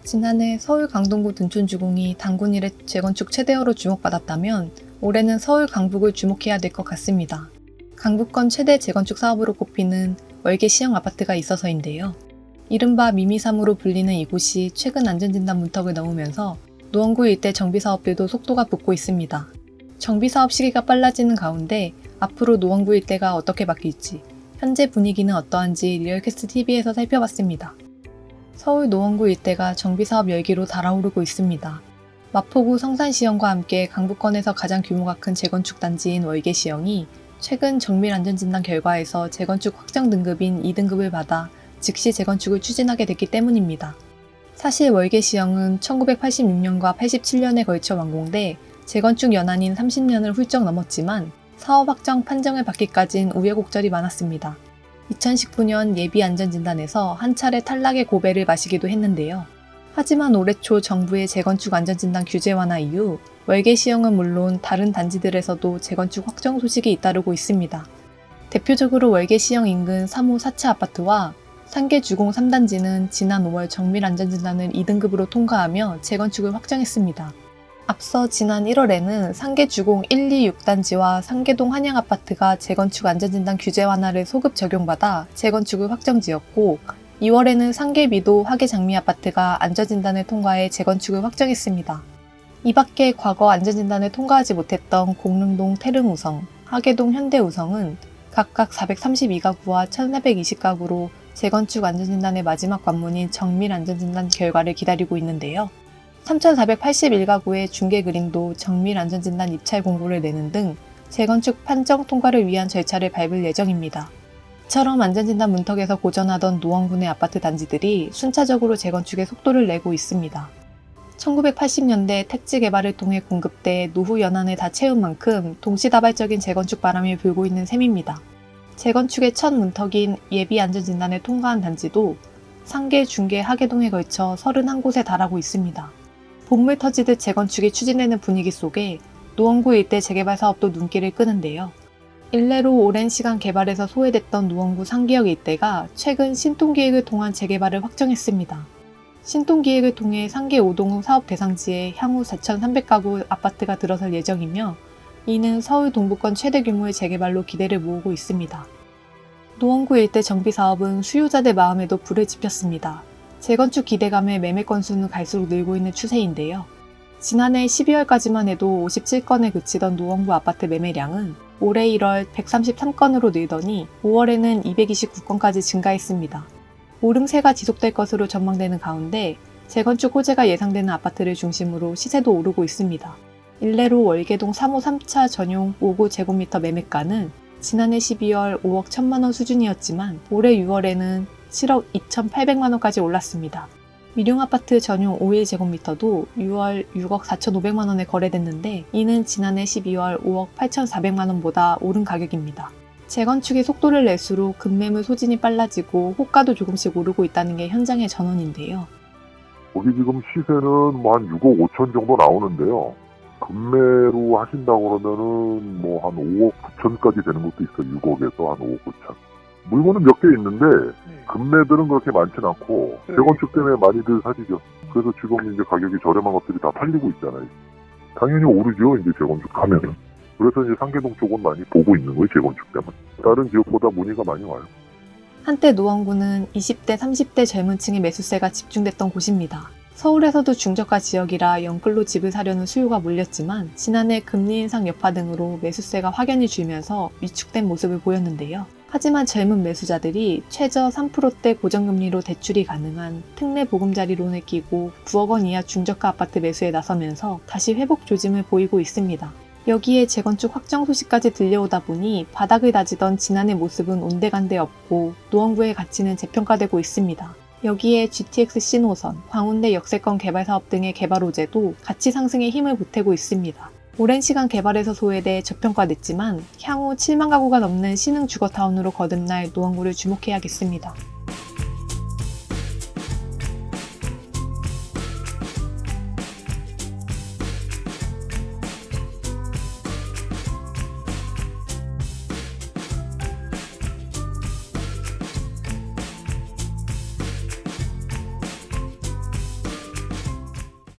지난해 서울 강동구 둔촌주공이 단군 이래 재건축 최대어로 주목받았다면 올해는 서울 강북을 주목해야 될 것 같습니다. 강북권 최대 재건축 사업으로 꼽히는 월계 시형 아파트가 있어서인데요. 이른바 미미3으로 불리는 이곳이 최근 안전진단 문턱을 넘으면서 노원구 일대 정비사업들도 속도가 붙고 있습니다. 정비사업 시기가 빨라지는 가운데 앞으로 노원구 일대가 어떻게 바뀔지, 현재 분위기는 어떠한지 리얼캐스트TV에서 살펴봤습니다. 서울 노원구 일대가 정비사업 열기로 달아오르고 있습니다. 마포구 성산시형과 함께 강북권에서 가장 규모가 큰 재건축 단지인 월계시형이 최근 정밀안전진단 결과에서 재건축 확정 등급인 2등급을 받아 즉시 재건축을 추진하게 됐기 때문입니다. 사실 월계시형은 1986년과 87년에 걸쳐 완공돼 재건축 연한인 30년을 훌쩍 넘었지만 사업 확정 판정을 받기까진 우여곡절이 많았습니다. 2019년 예비안전진단에서 한 차례 탈락의 고배를 마시기도 했는데요. 하지만 올해 초 정부의 재건축 안전진단 규제 완화 이후 월계시형은 물론 다른 단지들에서도 재건축 확정 소식이 잇따르고 있습니다. 대표적으로 월계시형 인근 3호 4차 아파트와 상계주공 3단지는 지난 5월 정밀안전진단을 2등급으로 통과하며 재건축을 확정했습니다. 앞서 지난 1월에는 상계주공 1, 2, 6단지와 상계동 한양아파트가 재건축 안전진단 규제 완화를 소급 적용받아 재건축을 확정지었고 2월에는 상계미도 화계장미아파트가 안전진단을 통과해 재건축을 확정했습니다. 이 밖에 과거 안전진단을 통과하지 못했던 공릉동 태릉우성, 하계동 현대우성은 각각 432가구와 1420가구로 재건축 안전진단의 마지막 관문인 정밀안전진단 결과를 기다리고 있는데요. 3,481가구의 중개그림도 정밀안전진단 입찰 공고를 내는 등 재건축 판정 통과를 위한 절차를 밟을 예정입니다. 이처럼 안전진단 문턱에서 고전하던 노원구 내 아파트 단지들이 순차적으로 재건축에 속도를 내고 있습니다. 1980년대 택지 개발을 통해 공급돼 노후 연한을 다 채운 만큼 동시다발적인 재건축 바람이 불고 있는 셈입니다. 재건축의 첫 문턱인 예비안전진단을 통과한 단지도 상계, 중계, 하계동에 걸쳐 31곳에 달하고 있습니다. 본물 터지듯 재건축이 추진되는 분위기 속에 노원구 일대 재개발 사업도 눈길을 끄는데요. 일례로 오랜 시간 개발에서 소외됐던 노원구 상기역 일대가 최근 신통기획을 통한 재개발을 확정했습니다. 신통기획을 통해 상계 5동 사업 대상지에 향후 4,300가구 아파트가 들어설 예정이며 이는 서울 동부권 최대 규모의 재개발로 기대를 모으고 있습니다. 노원구 일대 정비사업은 수요자들 마음에도 불을 지폈습니다. 재건축 기대감에 매매 건수는 갈수록 늘고 있는 추세인데요. 지난해 12월까지만 해도 57건에 그치던 노원구 아파트 매매량은 올해 1월 133건으로 늘더니 5월에는 229건까지 증가했습니다. 오름세가 지속될 것으로 전망되는 가운데 재건축 호재가 예상되는 아파트를 중심으로 시세도 오르고 있습니다. 일례로 월계동 3호 3차 전용 5구 매매가는 지난해 12월 5억 1천만원 수준이었지만 올해 6월에는 7억 2,800만원까지 올랐습니다. 미룡아파트 전용 51제곱미터도 6월 6억 4,500만원에 거래됐는데 이는 지난해 12월 5억 8,400만원보다 오른 가격입니다. 재건축이 속도를 낼수록 급매물 소진이 빨라지고 호가도 조금씩 오르고 있다는 게 현장의 전언인데요. 거기 지금 시세는 한 6억 5천 정도 나오는데요. 급매로 하신다고 그러면은 한 5억 9천까지 되는 것도 있어요. 6억에서 한 5억 9천. 물건은 몇 개 있는데 급매들은 그렇게 많진 않고 재건축 때문에 많이들 사시죠. 그래서 지금 이제 가격이 저렴한 것들이 다 팔리고 있잖아요. 당연히 오르죠. 이제 재건축하면은. 그래서 이제 상계동 쪽은 많이 보고 있는 거예요. 재건축 때문에. 다른 지역보다 문의가 많이 와요. 한때 노원구는 20대, 30대 젊은 층의 매수세가 집중됐던 곳입니다. 서울에서도 중저가 지역이라 연끌로 집을 사려는 수요가 몰렸지만 지난해 금리 인상 여파 등으로 매수세가 확연히 줄면서 위축된 모습을 보였는데요. 하지만 젊은 매수자들이 최저 3%대 고정금리로 대출이 가능한 특례 보금자리론을 끼고 9억 원 이하 중저가 아파트 매수에 나서면서 다시 회복 조짐을 보이고 있습니다. 여기에 재건축 확정 소식까지 들려오다 보니 바닥을 다지던 지난해 모습은 온데간데 없고 노원구의 가치는 재평가되고 있습니다. 여기에 GTX 신호선, 광운대 역세권 개발 사업 등의 개발 호재도 가치 상승에 힘을 보태고 있습니다. 오랜 시간 개발에서 소외돼 저평가됐지만 향후 7만 가구가 넘는 신흥 주거타운으로 거듭날 노원구를 주목해야겠습니다.